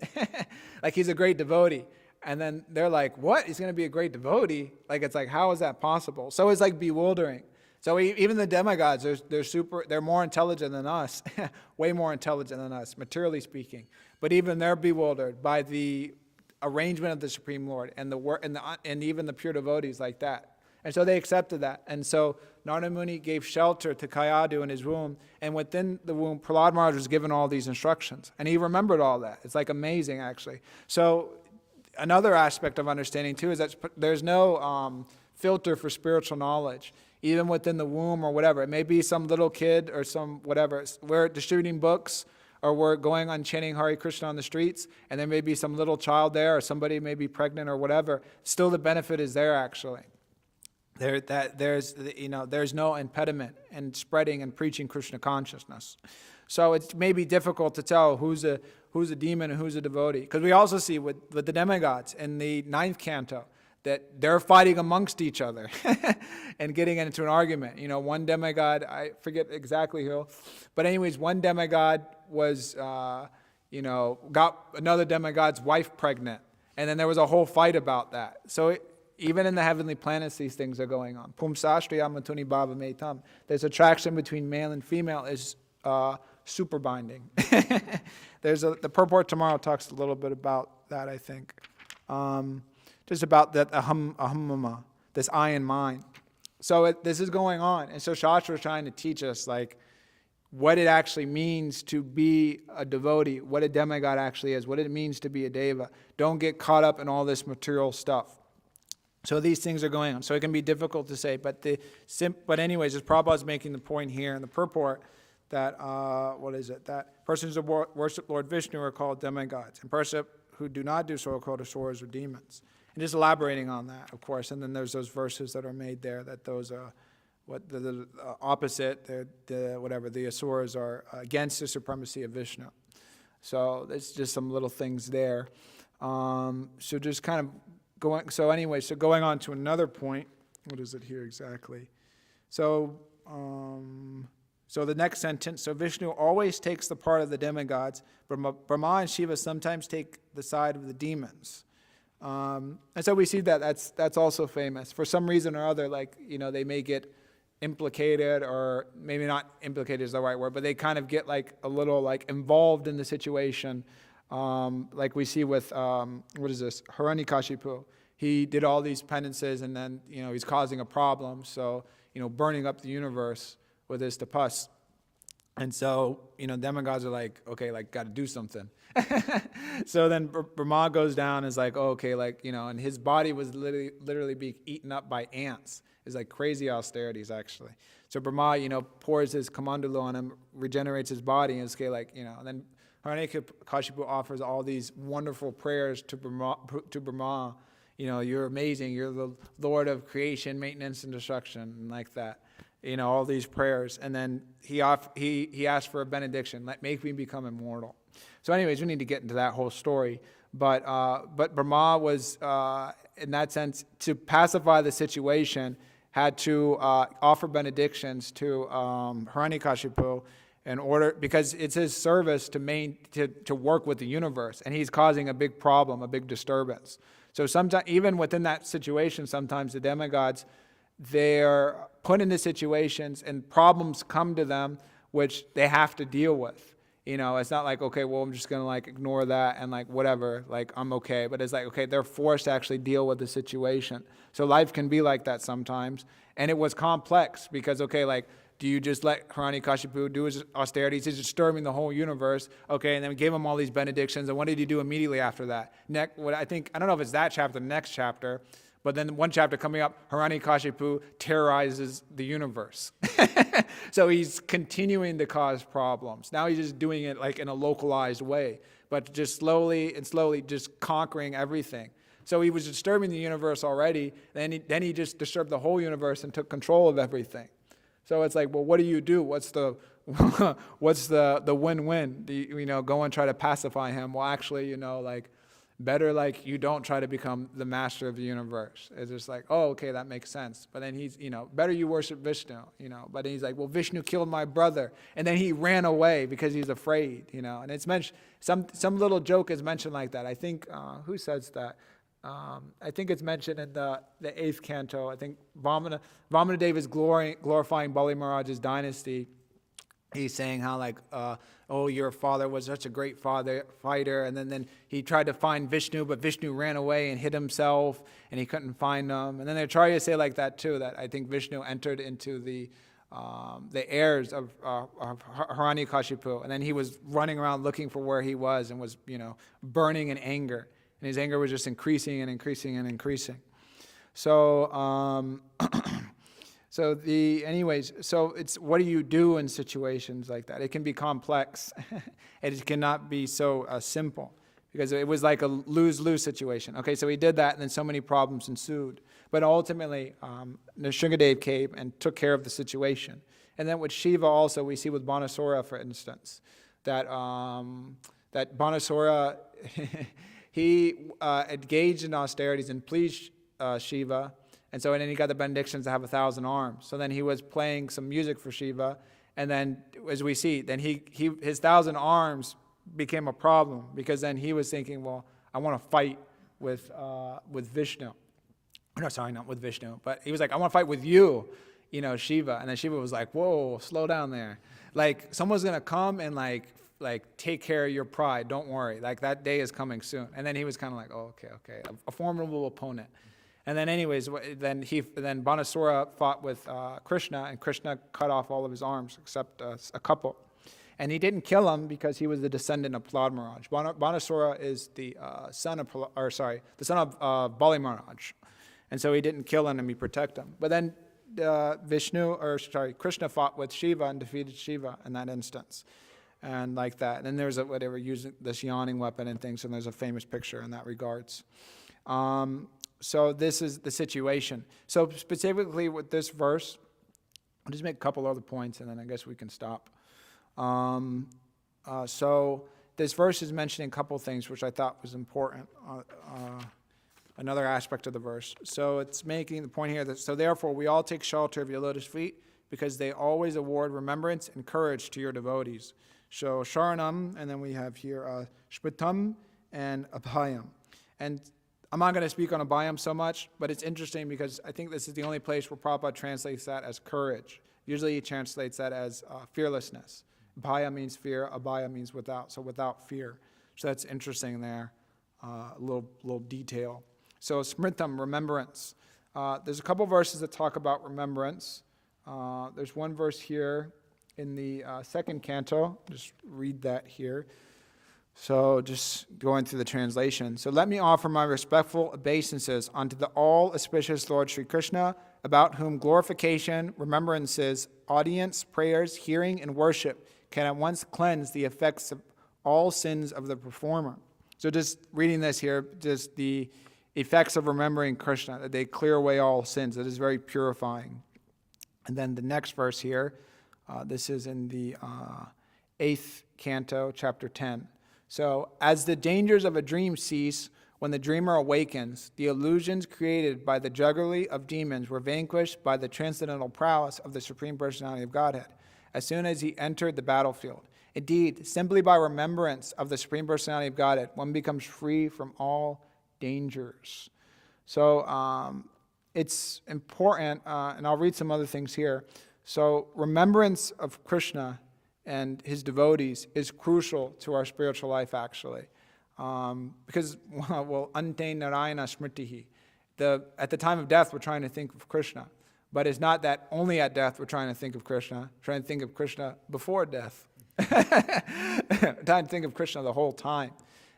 [SPEAKER 2] Like he's a great devotee. And then they're like, what? He's going to be a great devotee? Like, it's like, how is that possible? So it's like bewildering. So even the demigods, they're more intelligent than us, way more intelligent than us, materially speaking. But even they're bewildered by the arrangement of the Supreme Lord and the work and even the pure devotees like that. And so they accepted that. And so Narada Muni gave shelter to Kayadu in his womb. And within the womb, Prahlad Maharaj was given all these instructions. And he remembered all that. It's like amazing, actually. So another aspect of understanding, too, is that there's no filter for spiritual knowledge, even within the womb or whatever. It may be some little kid or some whatever. We're distributing books, or we're going on chanting Hare Krishna on the streets, and there may be some little child there, or somebody may be pregnant or whatever. Still, the benefit is there, actually. There's no impediment in spreading and preaching Krishna consciousness. So it may be difficult to tell who's a demon and who's a devotee. Because we also see with the demigods in the 9th canto that they're fighting amongst each other and getting into an argument. One demigod, I forget exactly who, but anyways, one demigod was, got another demigod's wife pregnant. And then there was a whole fight about that. So even in the heavenly planets, these things are going on. Pumsastriya matuni bhava metam. There's attraction between male and female is super binding. The purport tomorrow talks a little bit about that, I think. Just about that ahammama, this I and mine. So this is going on. And so Shastra is trying to teach us like what it actually means to be a devotee, what a demigod actually is, what it means to be a deva. Don't get caught up in all this material stuff. So these things are going on. So it can be difficult to say, but anyways, as Prabhupada is making the point here in the purport that that persons who worship Lord Vishnu are called demigods, and persons who do not do so are called asuras or demons. And just elaborating on that, of course, and then there's those verses that are made there that those the opposite, the asuras are against the supremacy of Vishnu. So there's just some little things there. So just kind of going on to another point. What is it here exactly? So the next sentence, so Vishnu always takes the part of the demigods. Brahma and Shiva sometimes take the side of the demons. And so we see that's also famous. For some reason or other, they may get implicated, or maybe not implicated is the right word, but they kind of get like a little like involved in the situation. Like we see with, Hiranyakashipu. He did all these penances, and then, he's causing a problem. So, burning up the universe with his tapas. And so, demigods are like, okay, like, got to do something. So then Brahma goes down and is like, oh, okay, like, and his body was literally being eaten up by ants. It's like crazy austerities, actually. So Brahma, pours his kamandalo on him, regenerates his body, and it's okay, like, and then Hiranyakashipu offers all these wonderful prayers to Brahma. You're amazing. You're the Lord of creation, maintenance, and destruction, and like that. All these prayers. And then he asked for a benediction. Make me become immortal. So anyways, we need to get into that whole story. But Brahma was, in that sense, to pacify the situation, had to offer benedictions to Hiranyakashipu in order, because it's his service to work with the universe, and he's causing a big problem, a big disturbance. So sometimes, even within that situation, sometimes the demigods, they're put into situations and problems come to them which they have to deal with. It's not like, okay, well, I'm just going to like ignore that and like whatever, like I'm okay. But it's like, okay, they're forced to actually deal with the situation. So life can be like that sometimes. And it was complex because, okay, like do you just let Hiranyakashipu do his austerities? He's disturbing the whole universe. Okay, and then we gave him all these benedictions. And what did he do immediately after that? I don't know if it's that chapter, the next chapter, but then one chapter coming up, Hiranyakashipu terrorizes the universe. So he's continuing to cause problems. Now he's just doing it like in a localized way, but just slowly just conquering everything. So he was disturbing the universe already, then he just disturbed the whole universe and took control of everything. So it's like, well, what do? What's the win-win? Do you go and try to pacify him? Well, actually, better you don't try to become the master of the universe. It's just like, oh, okay, that makes sense. But then he's, better you worship Vishnu, But then he's like, well, Vishnu killed my brother. And then he ran away because he's afraid, And it's mentioned, some little joke is mentioned like that. I think, who says that? I think it's mentioned in the 8th canto. I think Vamanadeva is glorifying Bali Maharaj's dynasty. He's saying how your father was such a great fighter, and then he tried to find Vishnu, but Vishnu ran away and hid himself, and he couldn't find him. And then they try to say like that too, that I think Vishnu entered into the heirs of Hiranyakashipu, and then he was running around looking for where he was and was burning in anger. And his anger was just increasing and increasing and increasing. So, so it's what do you do in situations like that? It can be complex. It cannot be so simple, because it was like a lose-lose situation. Okay, so he did that, and then so many problems ensued. But ultimately, Nrsingadev came and took care of the situation. And then with Shiva also, we see with Banasura, for instance, that Banasura... He engaged in austerities and pleased Shiva, and then he got the benedictions to have 1,000 arms. So then he was playing some music for Shiva, and then, as we see, then his 1,000 arms became a problem, because then he was thinking, well, I want to fight with Vishnu. No, sorry, not with Vishnu, but he was like, I want to fight with you, Shiva. And then Shiva was like, whoa, slow down there. Someone's going to come and take care of your pride. Don't worry. That day is coming soon. And then he was kind of like, oh, okay. A formidable opponent. And then anyways, then Banasura fought with Krishna, and Krishna cut off all of his arms except a couple. And he didn't kill him because he was the descendant of Prahlad Maharaj. Banasura is the son of Bali Maharaj. And so he didn't kill him, he protected him. But then Krishna fought with Shiva and defeated Shiva in that instance. And like that. And then there's whatever, using this yawning weapon and things, and there's a famous picture in that regards. So this is the situation. So specifically with this verse, I'll just make a couple other points, and then I guess we can stop. So this verse is mentioning a couple things which I thought was important. Another aspect of the verse. So it's making the point here that, so therefore we all take shelter of your lotus feet, because they always award remembrance and courage to your devotees. So Sharanam, and then we have here Shpritam and Abhayam. And I'm not going to speak on Abhayam so much, but it's interesting because I think this is the only place where Prabhupada translates that as courage. Usually he translates that as fearlessness. Bhaya means fear, Abhaya means without, so without fear. So that's interesting there, a little detail. So Smritam, remembrance. There's a couple verses that talk about remembrance. There's one verse here in the 2nd canto. Just read that here. So just going through the translation. So let me offer my respectful obeisances unto the all-auspicious Lord Sri Krishna, about whom glorification, remembrances, audience, prayers, hearing, and worship can at once cleanse the effects of all sins of the performer. So just reading this here, just the effects of remembering Krishna, that they clear away all sins. That is very purifying. And then the next verse here, this is in the 8th canto, chapter 10. So, as the dangers of a dream cease when the dreamer awakens, the illusions created by the jugglery of demons were vanquished by the transcendental prowess of the Supreme Personality of Godhead, as soon as he entered the battlefield. Indeed, simply by remembrance of the Supreme Personality of Godhead, one becomes free from all dangers. So, it's important, and I'll read some other things here. So, remembrance of Krishna and his devotees is crucial to our spiritual life, actually. Because, well, ante narayana smritihi. At the time of death, we're trying to think of Krishna. But it's not that only at death we're trying to think of Krishna. We're trying to think of Krishna before death. Trying to think of Krishna the whole time.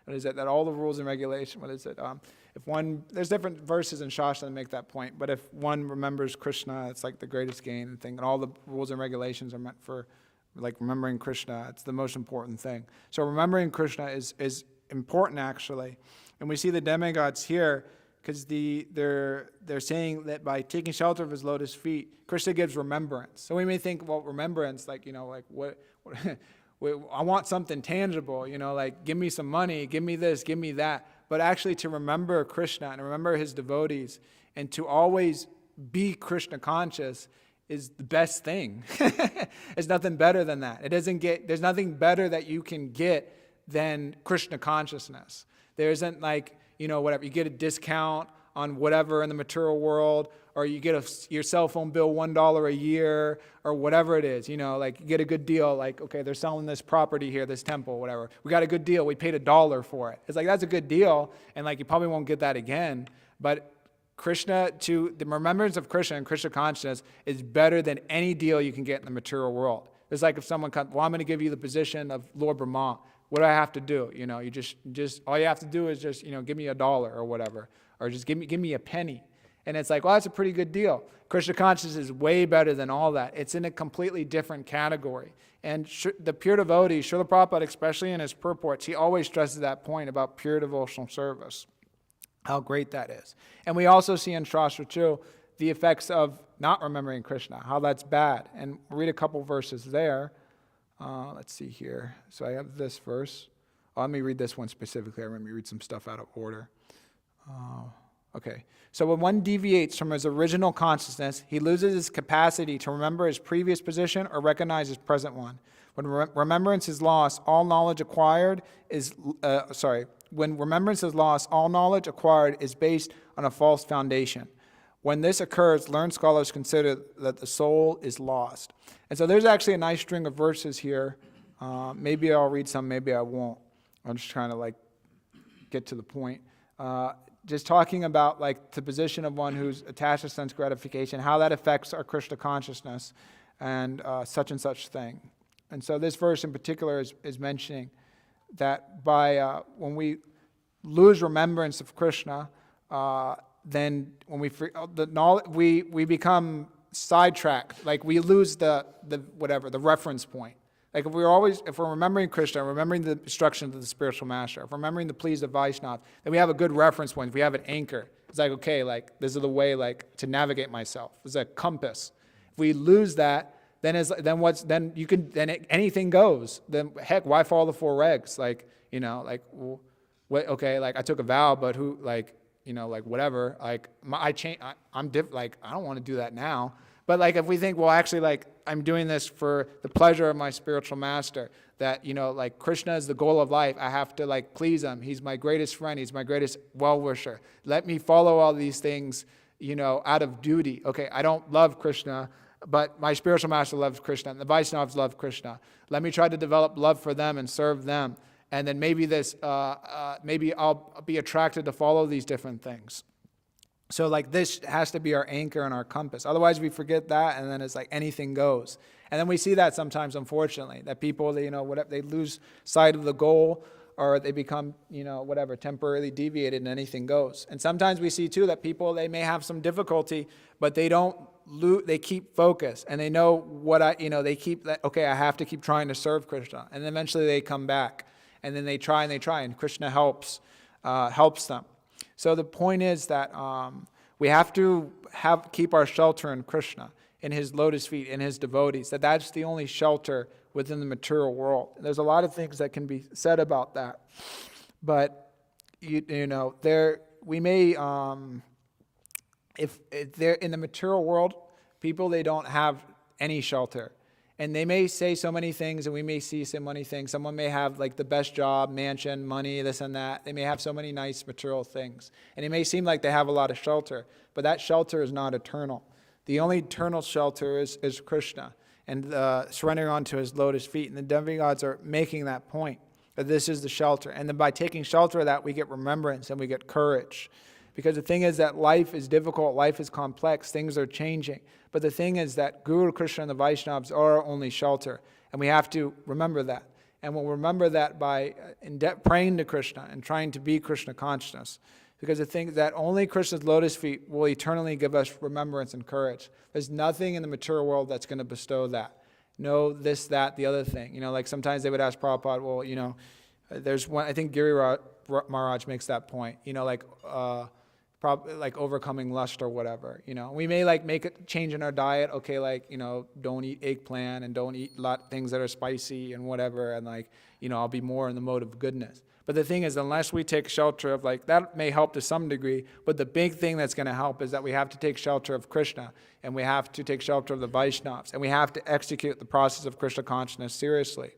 [SPEAKER 2] What is it? That all the rules and regulation, what is it? There's different verses in Shastra that make that point, but if one remembers Krishna, it's like the greatest gain and thing, and all the rules and regulations are meant for, like, remembering Krishna. It's the most important thing. So remembering Krishna is important, actually. And we see the demigods here, because they're saying that by taking shelter of his lotus feet, Krishna gives remembrance. So we may think, well, remembrance, like, what I want something tangible, like, give me some money, give me this, give me that. But actually to remember Krishna and remember his devotees and to always be Krishna conscious is the best thing. There's nothing better than that. There's nothing better that you can get than Krishna consciousness. There isn't like, whatever, you get a discount on whatever in the material world, or you get your cell phone bill $1 a year, or whatever it is, like you get a good deal, like, okay, they're selling this property here, this temple, whatever. We got a good deal, we paid $1 for it. It's like, that's a good deal, and like you probably won't get that again, but the remembrance of Krishna and Krishna consciousness is better than any deal you can get in the material world. It's like if someone comes, well, I'm going to give you the position of Lord Brahma. What do I have to do? You just all you have to do is just, give me $1 or whatever, or just give me a penny. And it's like, well, that's a pretty good deal. Krishna consciousness is way better than all that. It's in a completely different category. And the pure devotee, Srila Prabhupada, especially in his purports, he always stresses that point about pure devotional service, how great that is. And we also see in Shastra too the effects of not remembering Krishna, how that's bad. And we'll read a couple verses there. Let's see here. So I have this verse. Let me read this one specifically. Let me read some stuff out of order. Okay. So when one deviates from his original consciousness, he loses his capacity to remember his previous position or recognize his present one. When remembrance is lost, all knowledge acquired is When remembrance is lost, all knowledge acquired is based on a false foundation. When this occurs, learned scholars consider that the soul is lost. And so there's actually a nice string of verses here. Maybe I'll read some, maybe I won't. I'm just trying to get to the point. Just talking about the position of one who's attached to sense gratification, how that affects our Krishna consciousness, and such thing. And so this verse in particular is mentioning that by when we lose remembrance of Krishna, then when we become sidetracked. Like we lose the reference point. Like if we're remembering Krishna, remembering the instructions of the spiritual master, if we're remembering the pleas of Vaishnava, then we have a good reference point. If we have an anchor, it's like, okay, this is the way to navigate myself. It's a compass. If we lose that, then anything goes. Then heck, why follow the four regs? I took a vow, but who, whatever. I don't want to do that now. But if we think, well, actually, I'm doing this for the pleasure of my spiritual master, that, Krishna is the goal of life. I have to, please him. He's my greatest friend. He's my greatest well-wisher. Let me follow all these things, out of duty. Okay, I don't love Krishna, but my spiritual master loves Krishna, and the Vaishnavas love Krishna. Let me try to develop love for them and serve them. And then maybe maybe I'll be attracted to follow these different things. So this has to be our anchor and our compass. Otherwise we forget that, and then it's anything goes. And then we see that sometimes, unfortunately, that people, they lose sight of the goal, or they become, temporarily deviated, and anything goes. And sometimes we see too that people, they may have some difficulty, but they they keep focus, and they know they keep that, okay, I have to keep trying to serve Krishna. And eventually they come back, and then they try, and Krishna helps them. So the point is that we have to keep our shelter in Krishna, in his lotus feet, in his devotees. That's the only shelter within the material world. There's a lot of things that can be said about that, but we may if they're in the material world, people, they don't have any shelter. And they may say so many things, and we may see so many things. Someone may have the best job, mansion, money, this and that. They may have so many nice material things. And it may seem like they have a lot of shelter, but that shelter is not eternal. The only eternal shelter is Krishna, and surrendering onto his lotus feet. And the demigods are making that point, that this is the shelter. And then by taking shelter of that, we get remembrance and we get courage. Because the thing is that life is difficult, life is complex, things are changing. But the thing is that Guru, Krishna, and the Vaishnavas are our only shelter. And we have to remember that. And we'll remember that by praying to Krishna and trying to be Krishna consciousness. Because the thing is that only Krishna's lotus feet will eternally give us remembrance and courage. There's nothing in the material world that's going to bestow that. No, this, that, the other thing. Like sometimes they would ask Prabhupada, well, there's one, I think Giri Maharaj makes that point, like overcoming lust or whatever. We may make a change in our diet. Okay, don't eat eggplant and don't eat things that are spicy and whatever, and I'll be more in the mode of goodness. But the thing is, unless we take shelter of that may help to some degree, but the big thing that's going to help is that we have to take shelter of Krishna, and we have to take shelter of the Vaishnavas, and we have to execute the process of Krishna consciousness seriously.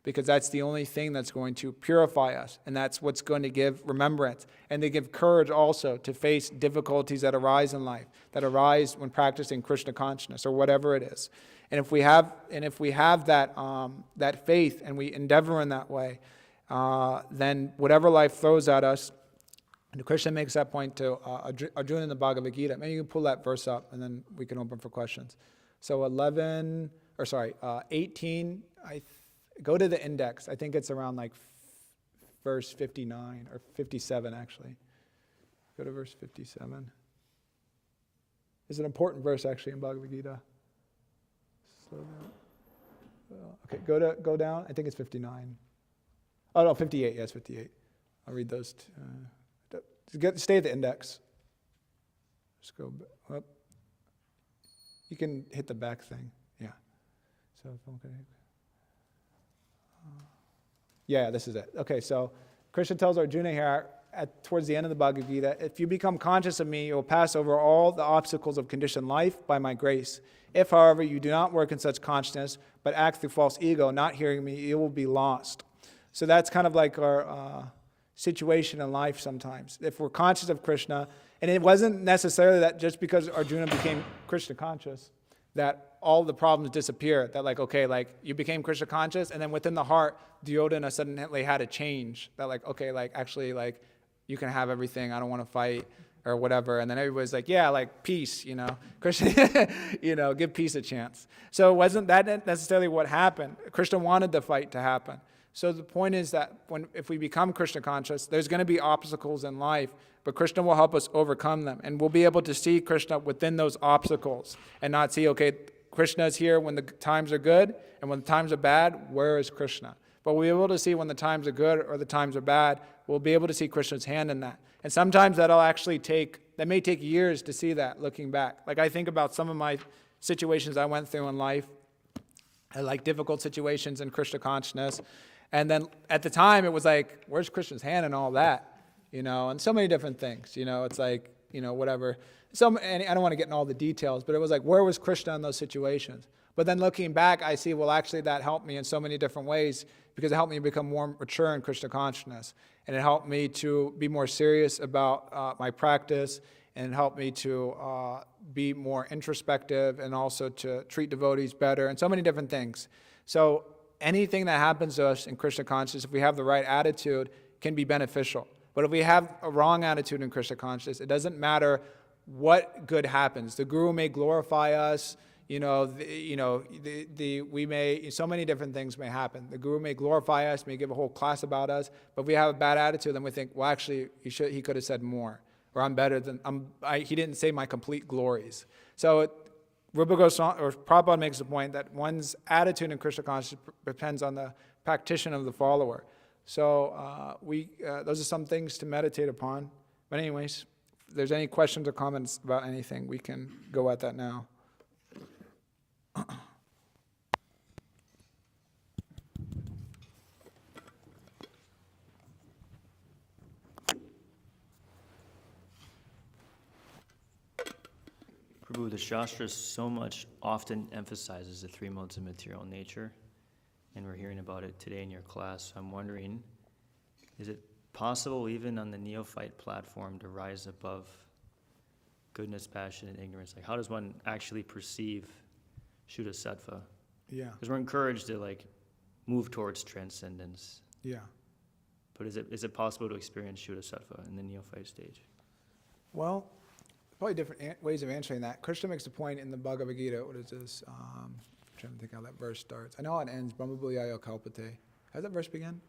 [SPEAKER 2] Because that's the only thing that's going to purify us, and that's what's going to give remembrance, and to give courage also to face difficulties that arise in life, that arise when practicing Krishna consciousness or whatever it is. And if we have that faith and we endeavor in that way, then whatever life throws at us, and Krishna makes that point to Arjuna in the Bhagavad Gita. Maybe you can pull that verse up, and then we can open for questions. So 18. Go to the index. I think it's around verse 59 or 57 actually. Go to verse 57. It's an important verse actually in Bhagavad Gita. Slow down. Okay, go down. I think it's 59. Oh no, 58. Yes, 58. I'll read those. Stay at the index. Just go up. You can hit the back thing. Yeah. So okay. Yeah, this is it. Okay, so Krishna tells Arjuna here towards the end of the Bhagavad Gita, if you become conscious of me, you will pass over all the obstacles of conditioned life by my grace. If, however, you do not work in such consciousness, but act through false ego, not hearing me, you will be lost. So that's kind of like our situation in life sometimes. If we're conscious of Krishna, and it wasn't necessarily that just because Arjuna became Krishna conscious, that all the problems disappeared. That you became Krishna conscious, and then within the heart, Duryodhana suddenly had a change. That actually you can have everything. I don't want to fight or whatever. And then everybody's peace. Krishna, give peace a chance. So it wasn't that necessarily what happened. Krishna wanted the fight to happen. So the point is that if we become Krishna conscious, there's going to be obstacles in life, but Krishna will help us overcome them. And we'll be able to see Krishna within those obstacles and not see, Krishna is here when the times are good, and when the times are bad, where is Krishna? But we'll be able to see when the times are good or the times are bad, we'll be able to see Krishna's hand in that. And sometimes that may take years to see that, looking back. I think about some of my situations I went through in life, difficult situations in Krishna consciousness. And then at the time, it was where's Krishna's hand in all that? And so many different things. It's whatever. And I don't want to get in all the details, but it was where was Krishna in those situations? But then looking back, I see, actually that helped me in so many different ways, because it helped me become more mature in Krishna consciousness. And it helped me to be more serious about my practice, and it helped me to be more introspective, and also to treat devotees better, and so many different things. So anything that happens to us in Krishna consciousness, if we have the right attitude, can be beneficial. But if we have a wrong attitude in Krishna consciousness, it doesn't matter what good happens. The Guru may glorify us. We may, so many different things may happen. The Guru may glorify us, may give a whole class about us. But if we have a bad attitude, then we think, actually, he could have said more, or I'm better than he didn't say my complete glories. So Rupa Goswami or Prabhupada makes the point that one's attitude in Krishna consciousness depends on the practitioner of the follower. So those are some things to meditate upon. But anyways, if there's any questions or comments about anything, we can go at that now.
[SPEAKER 3] Prabhu, the Shastra often emphasizes the three modes of material nature, and we're hearing about it today in your class. I'm wondering, is it possible even on the neophyte platform to rise above goodness, passion, and ignorance? How does one actually perceive Shuddha Sattva?
[SPEAKER 2] Yeah.
[SPEAKER 3] Because we're encouraged to move towards transcendence.
[SPEAKER 2] Yeah.
[SPEAKER 3] But is it possible to experience Shuddha Sattva in the neophyte stage?
[SPEAKER 2] Well, probably different ways of answering that. Krishna makes a point in the Bhagavad Gita. What is this? I'm trying to think how that verse starts. I know how it ends. Brahmabhuyayo kalpate. How does that verse begin?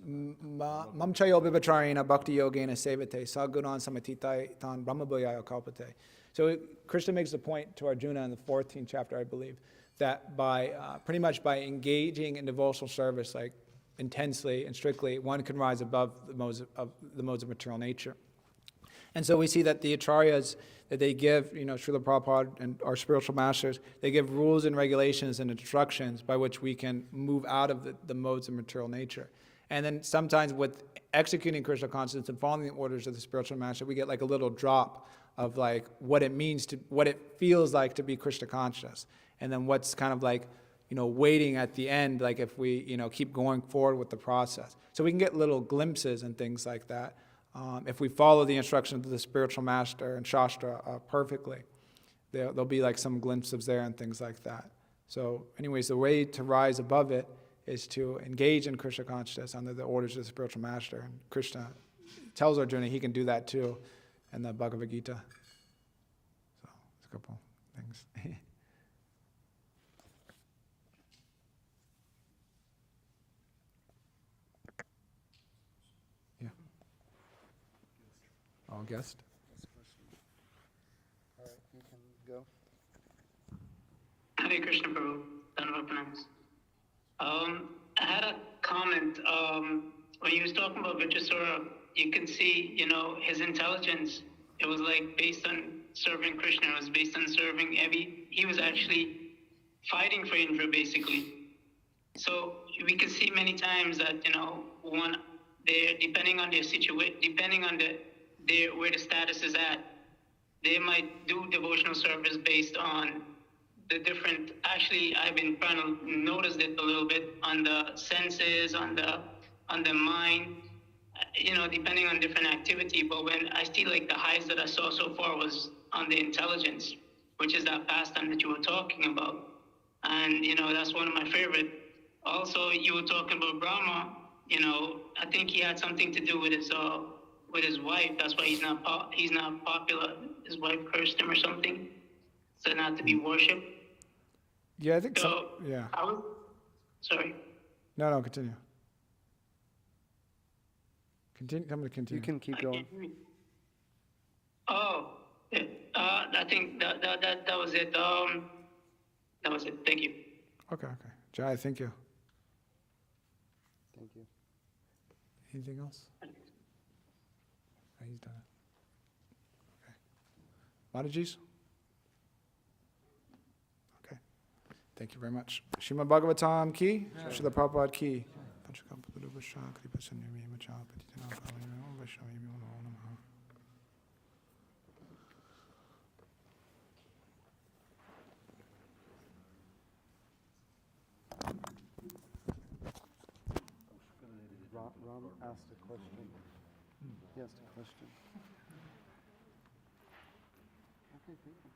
[SPEAKER 2] Mam chayo vibhacharina bhakti yogena sevate sagunan samatitai tan brahmabhuyayo kalpate. So Krishna makes the point to Arjuna in the 14th chapter, I believe, that by pretty much by engaging in devotional service, like intensely and strictly, one can rise above the modes of material nature. And so we see that the acharyas that they give, Srila Prabhupada and our spiritual masters, they give rules and regulations and instructions by which we can move out of the modes of material nature. And then sometimes with executing Krishna consciousness and following the orders of the spiritual master, we get like a little drop of like what it means to, what it feels like to be Krishna conscious. And then what's kind of like, waiting at the end, like if we, keep going forward with the process. So we can get little glimpses and things like that. If we follow the instructions of the spiritual master and Shastra perfectly, there'll be like some glimpses there and things like that. So anyways, the way to rise above it is to engage in Krishna consciousness under the orders of the spiritual master. And Krishna tells Arjuna he can do that too in the Bhagavad Gita. So it's a couple things. Yeah. All guest.
[SPEAKER 1] All right, you can go.
[SPEAKER 4] Hare Krishna Prabhu, Dhanava Pranams. I had a comment. When you was talking about Vichasura, you can see, his intelligence. It was like based on serving Krishna. It was based on serving he was actually fighting for Indra, basically. So we can see many times that, they're depending on their situation, depending on where the status is at, they might do devotional service based on the different, actually, I've been trying to notice it a little bit on the senses, on the mind, depending on different activity. But when I see like the highs that I saw so far was on the intelligence, which is that pastime that you were talking about. And, that's one of my favorite. Also, you were talking about Brahma, I think he had something to do with his wife. That's why he's not popular. His wife cursed him or something. So not to be worshipped.
[SPEAKER 2] Yeah, I think so. Yeah.
[SPEAKER 4] Sorry.
[SPEAKER 2] No, continue. I'm going to continue.
[SPEAKER 1] You can keep going.
[SPEAKER 4] Oh, yeah. I think that was it. That was it. Thank you.
[SPEAKER 2] Okay. Jai, thank you.
[SPEAKER 1] Thank you.
[SPEAKER 2] Anything else? He's done it. Okay. Mataji's? Okay. Thank you very much. Srimad Bhagavatam ki, Srila Prabhupada ki.
[SPEAKER 1] Ram asked a question. He asked a question. Okay, thank you.